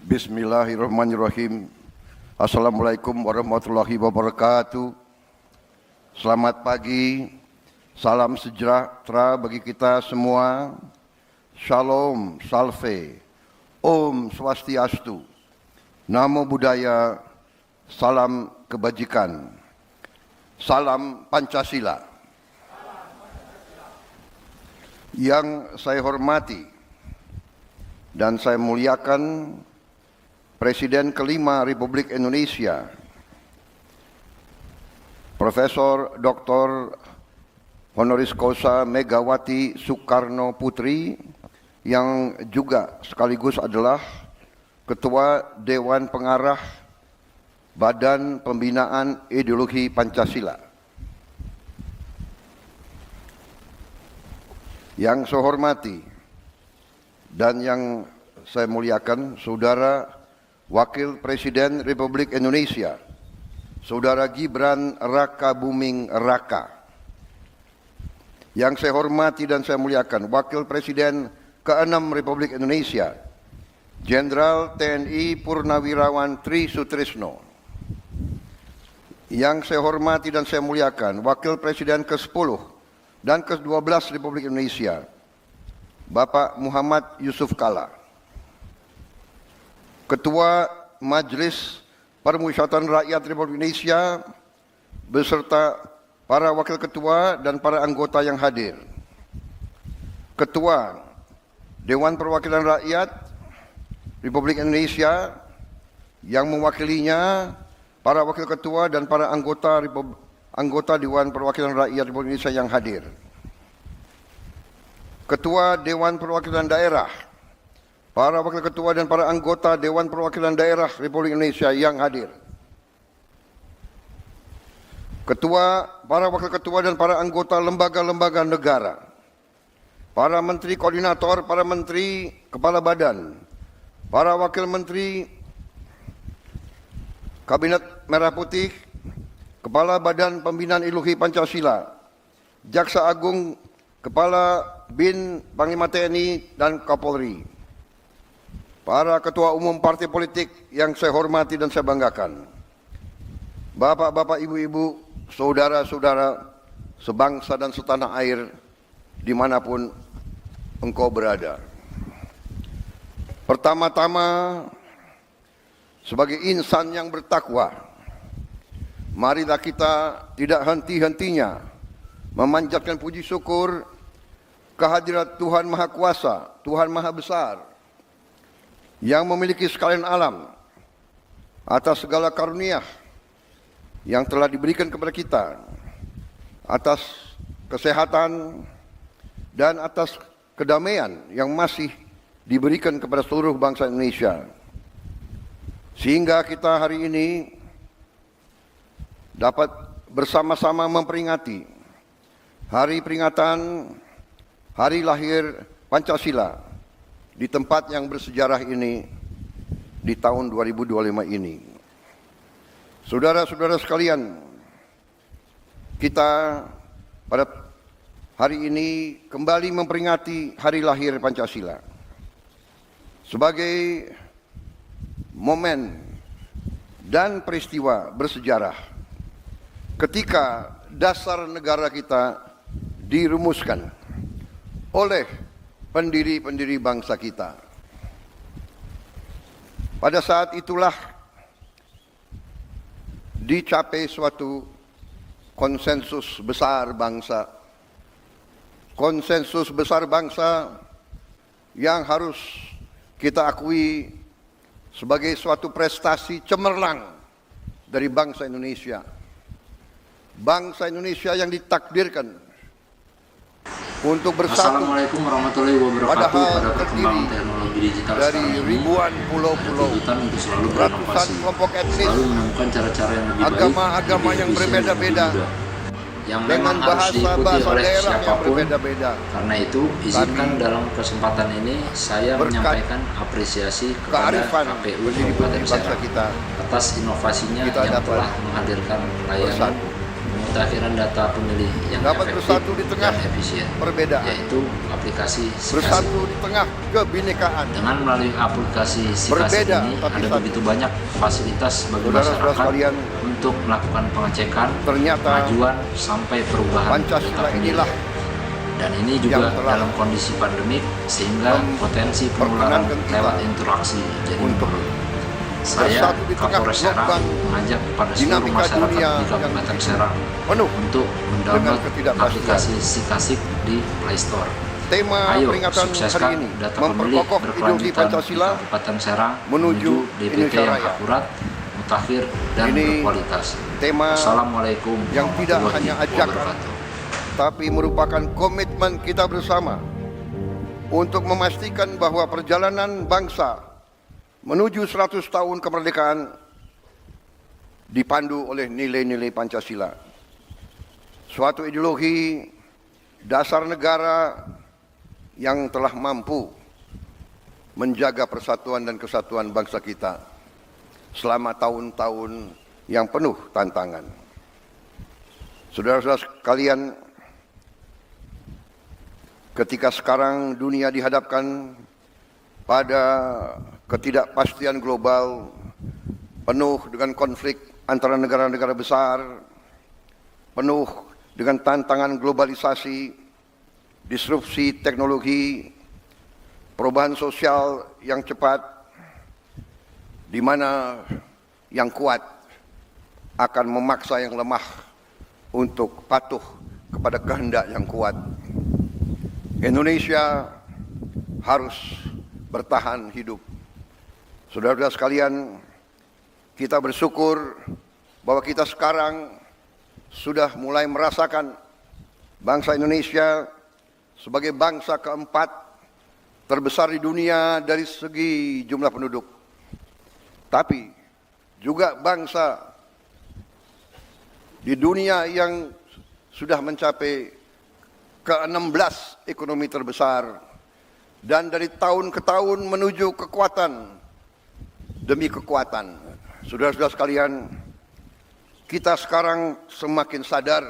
Bismillahirrahmanirrahim. Assalamualaikum warahmatullahi wabarakatuh. Selamat pagi, salam sejahtera bagi kita semua. Shalom, salve, Om Swastiastu, Namo Buddhaya, salam kebajikan, salam Pancasila. Yang saya hormati dan saya muliakan Presiden kelima Republik Indonesia, Profesor Dr. Honoris Causa Megawati Soekarno Putri, yang juga sekaligus adalah Ketua Dewan Pengarah Badan Pembinaan Ideologi Pancasila. Yang saya hormati dan yang saya muliakan Saudara Wakil Presiden Republik Indonesia, Saudara Gibran Rakabuming Raka. Yang saya hormati dan saya muliakan Wakil Presiden ke-6 Republik Indonesia, Jenderal TNI Purnawirawan Tri Sutrisno. Yang saya hormati dan saya muliakan Wakil Presiden ke-10 dan ke-12 Republik Indonesia, Bapak Muhammad Yusuf Kalla. Ketua Majelis Permusyawaratan Rakyat Republik Indonesia beserta para wakil ketua dan para anggota yang hadir. Ketua Dewan Perwakilan Rakyat Republik Indonesia yang mewakilinya para wakil ketua dan para anggota Dewan Perwakilan Rakyat Republik Indonesia yang hadir. Ketua Dewan Perwakilan Daerah, para wakil ketua dan para anggota Dewan Perwakilan Daerah Republik Indonesia yang hadir. Para wakil ketua dan para anggota lembaga-lembaga negara. Para menteri koordinator, para menteri kepala badan, para wakil menteri Kabinet Merah Putih, Kepala Badan Pembinaan Ideologi Pancasila, Jaksa Agung, Kepala BIN, Panglima TNI, dan Kapolri. Para ketua umum partai politik yang saya hormati dan saya banggakan. Bapak-bapak, ibu-ibu, saudara-saudara sebangsa dan setanah air dimanapun engkau berada. Pertama-tama, sebagai insan yang bertakwa, marilah kita tidak henti-hentinya memanjatkan puji syukur kehadirat Tuhan Maha Kuasa, Tuhan Maha Besar, yang memiliki sekalian alam, atas segala karunia yang telah diberikan kepada kita, atas kesehatan dan atas kedamaian yang masih diberikan kepada seluruh bangsa Indonesia. Sehingga kita hari ini dapat bersama-sama memperingati hari peringatan hari lahir Pancasila di tempat yang bersejarah ini di tahun 2025 ini. Saudara-saudara sekalian, kita pada hari ini kembali memperingati hari lahir Pancasila sebagai momen dan peristiwa bersejarah ketika dasar negara kita dirumuskan oleh pendiri-pendiri bangsa kita. Pada saat itulah dicapai suatu konsensus besar bangsa. Konsensus besar bangsa yang harus kita akui sebagai suatu prestasi cemerlang dari bangsa Indonesia. Bangsa Indonesia yang ditakdirkan untuk bersatu. Assalamualaikum warahmatullahi wabarakatuh. Pada perkembangan teknologi digital dari ribuan pulau-pulau, untuk selalu ratusan berinovasi, kelompok etnis, selalu menemukan cara-cara yang lebih baik, agama-agama yang berbeda-beda, yang dengan memang harus diikuti bahasa oleh daerah yang siapapun. berbeda-beda. Karena itu, izinkan dalam kesempatan ini saya berkat menyampaikan apresiasi kepada kearifan KPU pendiri Kabupaten bangsa Serang kita atas inovasinya kita yang dapat telah menghadirkan layanan bersatu. pemutakhiran data pemilih yang dapat efektif bersatu di tengah dan efisien, perbedaan, yaitu aplikasi SIKASIK. bersatu di tengah kebinekaan. Dengan melalui aplikasi SIKASIK Berbeda, ini tapi ada satu. begitu banyak fasilitas bagi Saudara-saudara masyarakat sekalian, untuk melakukan pengecekan, ternyata pengajuan sampai perubahan Pancasila data pemilih. inilah Dan ini yang juga telah dalam kondisi pandemik sehingga potensi penularan memperkenankan kita lewat interaksi jadi untuk menurun. Saya, bersatu di tengah Kapolres Serang, gelombang mengajak kepada seluruh dinamika masyarakat dunia di Kabupaten Serang penuh untuk dengan mendownload ketidakpastian. aplikasi SIKASIK di Play Store. Tema Ayo peringatan sukseskan hari ini data pemilih memperkokoh ideologi berkelanjutan di Pancasila Kabupaten Serang menuju DPT Indonesia yang Raya. akurat, mutakhir, dan Ini berkualitas. tema Assalamualaikum yang tidak warahmatullahi hanya ajakan, wabarakatuh. tapi merupakan komitmen kita bersama untuk memastikan bahwa perjalanan bangsa menuju 100 tahun kemerdekaan dipandu oleh nilai-nilai Pancasila. Suatu ideologi dasar negara yang telah mampu menjaga persatuan dan kesatuan bangsa kita selama tahun-tahun yang penuh tantangan. Saudara-saudara sekalian, ketika sekarang dunia dihadapkan pada ketidakpastian global penuh dengan konflik antara negara-negara besar, penuh dengan tantangan globalisasi, disrupsi teknologi, perubahan sosial yang cepat, di mana yang kuat akan memaksa yang lemah untuk patuh kepada kehendak yang kuat. Indonesia harus bertahan hidup. Saudara-saudara sekalian, kita bersyukur bahwa kita sekarang sudah mulai merasakan bangsa Indonesia sebagai bangsa keempat terbesar di dunia dari segi jumlah penduduk. Tapi juga bangsa di dunia yang sudah mencapai ke-16 ekonomi terbesar, dan dari tahun ke tahun menuju kekuatan demi kekuatan. Saudara-saudara sekalian, kita sekarang semakin sadar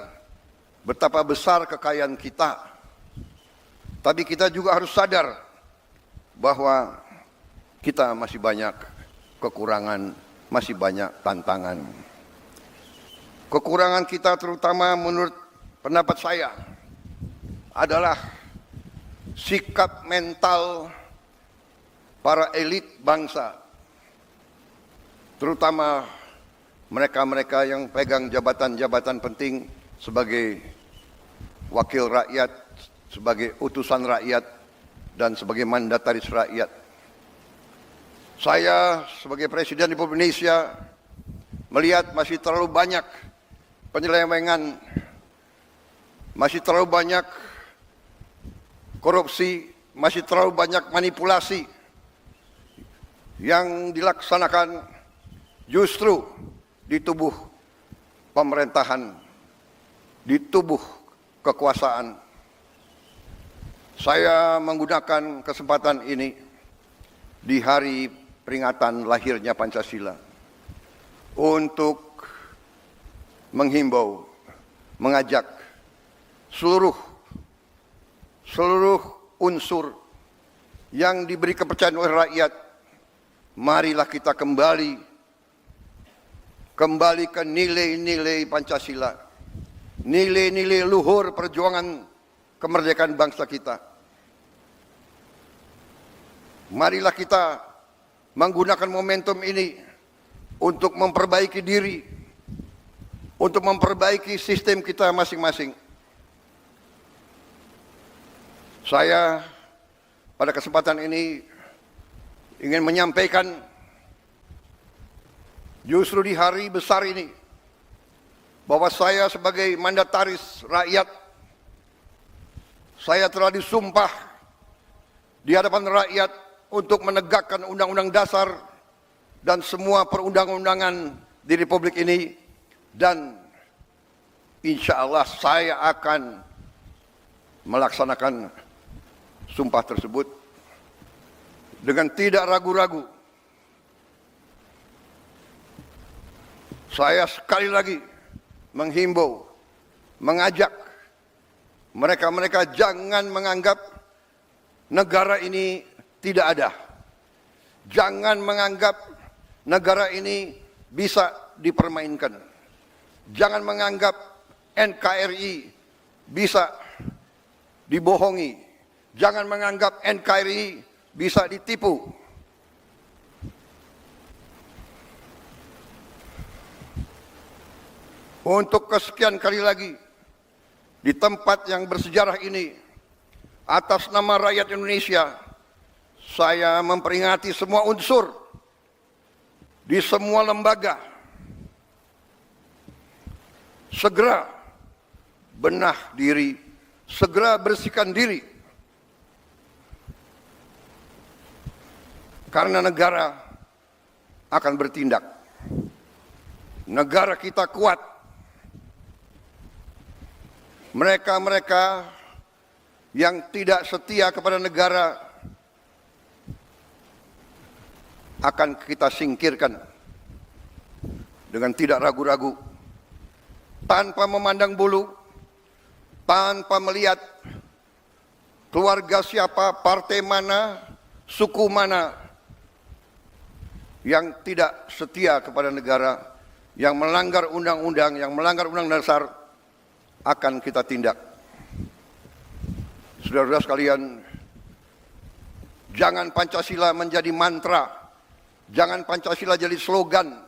betapa besar kekayaan kita. Tapi kita juga harus sadar bahwa kita masih banyak kekurangan, masih banyak tantangan. Kekurangan kita terutama menurut pendapat saya adalah sikap mental para elit bangsa, terutama mereka-mereka yang pegang jabatan-jabatan penting sebagai wakil rakyat, sebagai utusan rakyat, dan sebagai mandataris rakyat. Saya sebagai Presiden Republik Indonesia melihat masih terlalu banyak penyelewengan, masih terlalu banyak korupsi, masih terlalu banyak manipulasi yang dilaksanakan justru di tubuh pemerintahan, di tubuh kekuasaan. Saya menggunakan kesempatan ini di hari peringatan lahirnya Pancasila untuk menghimbau, mengajak seluruh unsur yang diberi kepercayaan oleh rakyat, marilah kita kembali ke nilai-nilai Pancasila, nilai-nilai luhur perjuangan kemerdekaan bangsa kita. Marilah kita menggunakan momentum ini untuk memperbaiki diri, untuk memperbaiki sistem kita masing-masing. Saya pada kesempatan ini ingin menyampaikan justru di hari besar ini bahwa saya sebagai mandataris rakyat, saya telah disumpah di hadapan rakyat untuk menegakkan Undang-Undang Dasar dan semua perundang-undangan di Republik ini, dan insya Allah saya akan melaksanakan sumpah tersebut dengan tidak ragu-ragu. Saya sekali lagi menghimbau mengajak mereka-mereka jangan menganggap negara ini tidak ada. Jangan menganggap negara ini bisa dipermainkan. Jangan menganggap NKRI bisa dibohongi. Jangan menganggap NKRI bisa ditipu. Untuk kesekian kali lagi, di tempat yang bersejarah ini, atas nama rakyat Indonesia, saya memperingati semua unsur di semua lembaga. Segera benah diri, segera bersihkan diri. Karena negara akan bertindak. Negara kita kuat. Mereka-mereka yang tidak setia kepada negara akan kita singkirkan dengan tidak ragu-ragu, tanpa memandang bulu, tanpa melihat keluarga siapa, partai mana, suku mana yang tidak setia kepada negara, yang melanggar undang-undang, yang melanggar undang-undang dasar, akan kita tindak. Saudara-saudara sekalian, jangan Pancasila menjadi mantra, jangan Pancasila jadi slogan.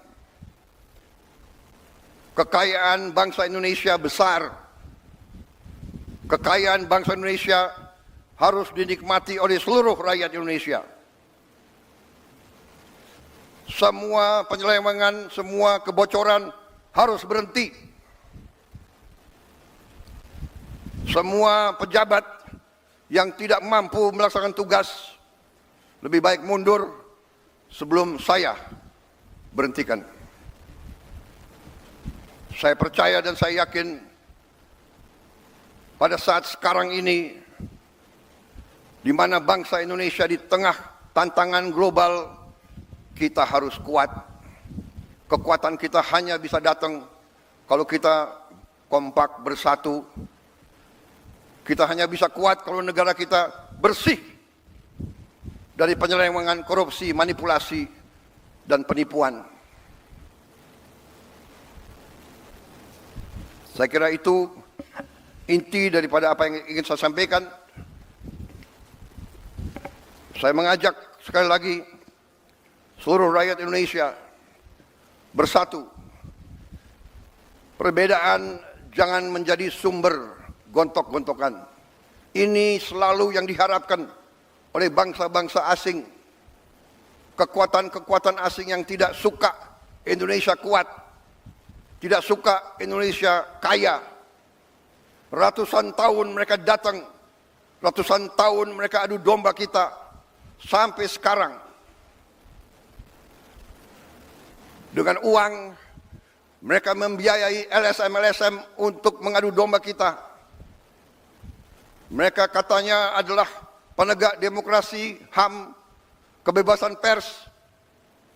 Kekayaan bangsa Indonesia besar. Kekayaan bangsa Indonesia harus dinikmati oleh seluruh rakyat Indonesia. Semua penyelewengan, semua kebocoran harus berhenti. Semua pejabat yang tidak mampu melaksanakan tugas lebih baik mundur sebelum saya berhentikan. Saya percaya dan saya yakin pada saat sekarang ini, di mana bangsa Indonesia di tengah tantangan global, kita harus kuat. Kekuatan kita hanya bisa datang kalau kita kompak bersatu. Kita hanya bisa kuat kalau negara kita bersih dari penyelewengan, korupsi, manipulasi, dan penipuan. Saya kira itu inti daripada apa yang ingin saya sampaikan. Saya mengajak sekali lagi seluruh rakyat Indonesia bersatu. Perbedaan jangan menjadi sumber gontok-gontokan. Ini selalu yang diharapkan oleh bangsa-bangsa asing. Kekuatan-kekuatan asing yang tidak suka Indonesia kuat, tidak suka Indonesia kaya. Ratusan tahun mereka datang, ratusan tahun mereka adu domba kita, sampai sekarang. Dengan uang, mereka membiayai LSM-LSM untuk mengadu domba kita. Mereka katanya adalah penegak demokrasi, HAM, kebebasan pers.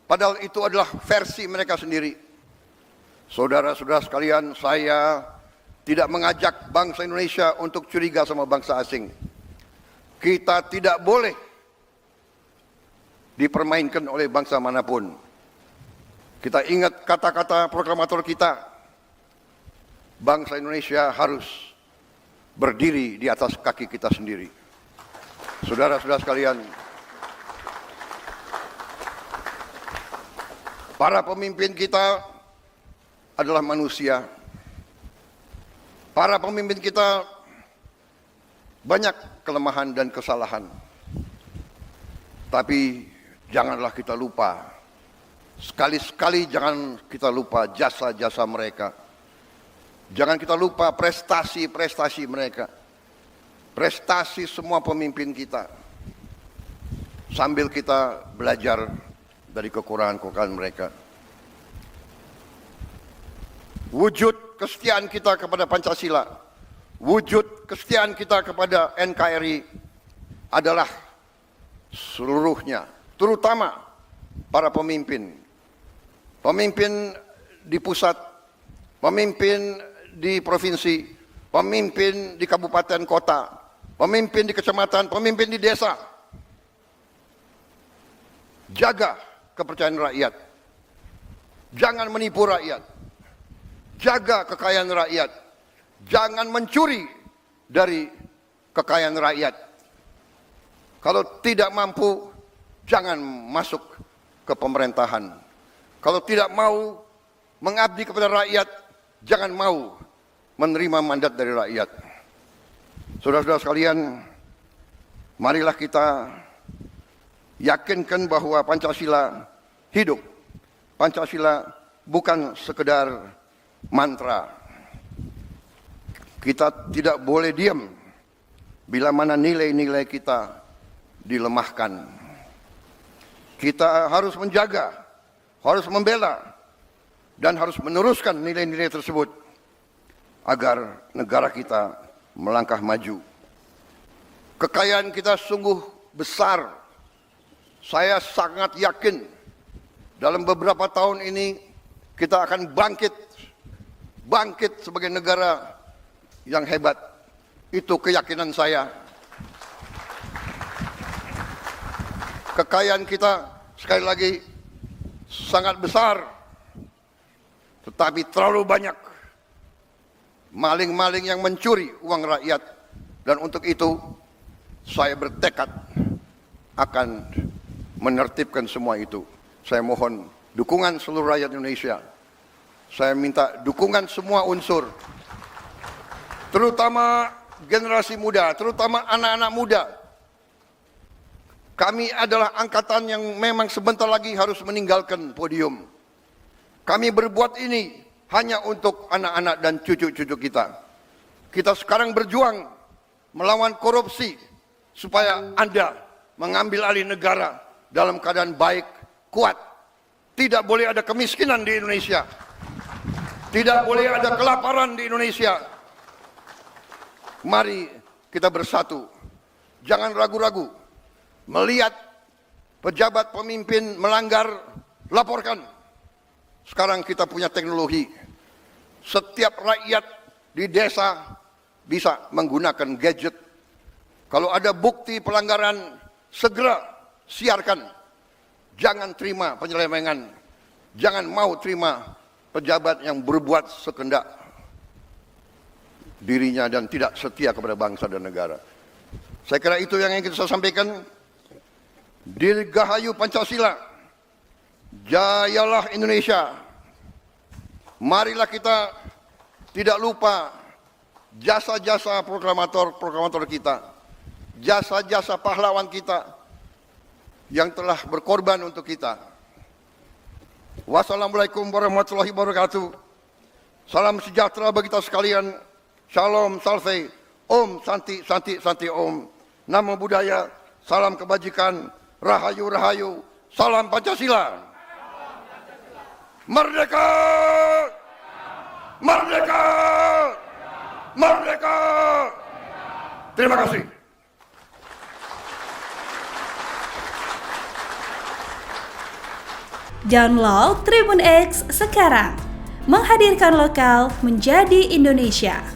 Padahal itu adalah versi mereka sendiri. Saudara-saudara sekalian, saya tidak mengajak bangsa Indonesia untuk curiga sama bangsa asing. Kita tidak boleh dipermainkan oleh bangsa manapun. Kita ingat kata-kata proklamator kita, bangsa Indonesia harus berdiri di atas kaki kita sendiri. Saudara-saudara sekalian, para pemimpin kita adalah manusia. Para pemimpin kita banyak kelemahan dan kesalahan. Tapi janganlah kita lupa, sekali-sekali jangan kita lupa jasa-jasa mereka. Jangan kita lupa prestasi-prestasi mereka. Prestasi semua pemimpin kita. Sambil kita belajar dari kekurangan-kekurangan mereka. Wujud kesetiaan kita kepada Pancasila, wujud kesetiaan kita kepada NKRI adalah seluruhnya, terutama para pemimpin. Pemimpin di pusat, pemimpin di provinsi, pemimpin di kabupaten kota, pemimpin di kecamatan, pemimpin di desa. Jaga kepercayaan rakyat. Jangan menipu rakyat. Jaga kekayaan rakyat. Jangan mencuri dari kekayaan rakyat. Kalau tidak mampu, jangan masuk ke pemerintahan. Kalau tidak mau mengabdi kepada rakyat, jangan mau menerima mandat dari rakyat. Saudara-saudara sekalian, marilah kita yakinkan bahwa Pancasila hidup. Pancasila bukan sekedar mantra. Kita tidak boleh diam bila mana nilai-nilai kita dilemahkan. Kita harus menjaga, harus membela, dan harus meneruskan nilai-nilai tersebut agar negara kita melangkah maju. Kekayaan kita sungguh besar. Saya sangat yakin dalam beberapa tahun ini kita akan bangkit sebagai negara yang hebat. Itu keyakinan saya. Kekayaan kita sekali lagi sangat besar, tetapi terlalu banyak maling-maling yang mencuri uang rakyat. Dan untuk itu saya bertekad akan menertibkan semua itu. Saya mohon dukungan seluruh rakyat Indonesia. Saya minta dukungan semua unsur, terutama generasi muda, terutama anak-anak muda. Kami adalah angkatan yang memang sebentar lagi harus meninggalkan podium. Kami berbuat ini hanya untuk anak-anak dan cucu-cucu kita. Kita sekarang berjuang melawan korupsi supaya Anda mengambil alih negara dalam keadaan baik, kuat. Tidak boleh ada kemiskinan di Indonesia. Tidak boleh ada kelaparan di Indonesia. Mari kita bersatu. Jangan ragu-ragu. Melihat pejabat pemimpin melanggar, laporkan. Sekarang kita punya teknologi. Setiap rakyat di desa bisa menggunakan gadget. Kalau ada bukti pelanggaran, segera siarkan. Jangan terima penyelewengan. Jangan mau terima pejabat yang berbuat sekendak dirinya dan tidak setia kepada bangsa dan negara. Saya kira itu yang ingin saya sampaikan. Dirgahayu Pancasila, jayalah Indonesia. Marilah kita tidak lupa jasa-jasa proklamator kita, jasa-jasa pahlawan kita yang telah berkorban untuk kita. Wassalamualaikum warahmatullahi wabarakatuh. Salam sejahtera bagi kita sekalian. Shalom, salve, om, santi, santi, santi, om. Namo Buddhaya, salam kebajikan, rahayu, rahayu, salam Pancasila. Merdeka! Merdeka! Merdeka! Terima kasih. Download Tribun X sekarang, menghadirkan lokal menjadi Indonesia.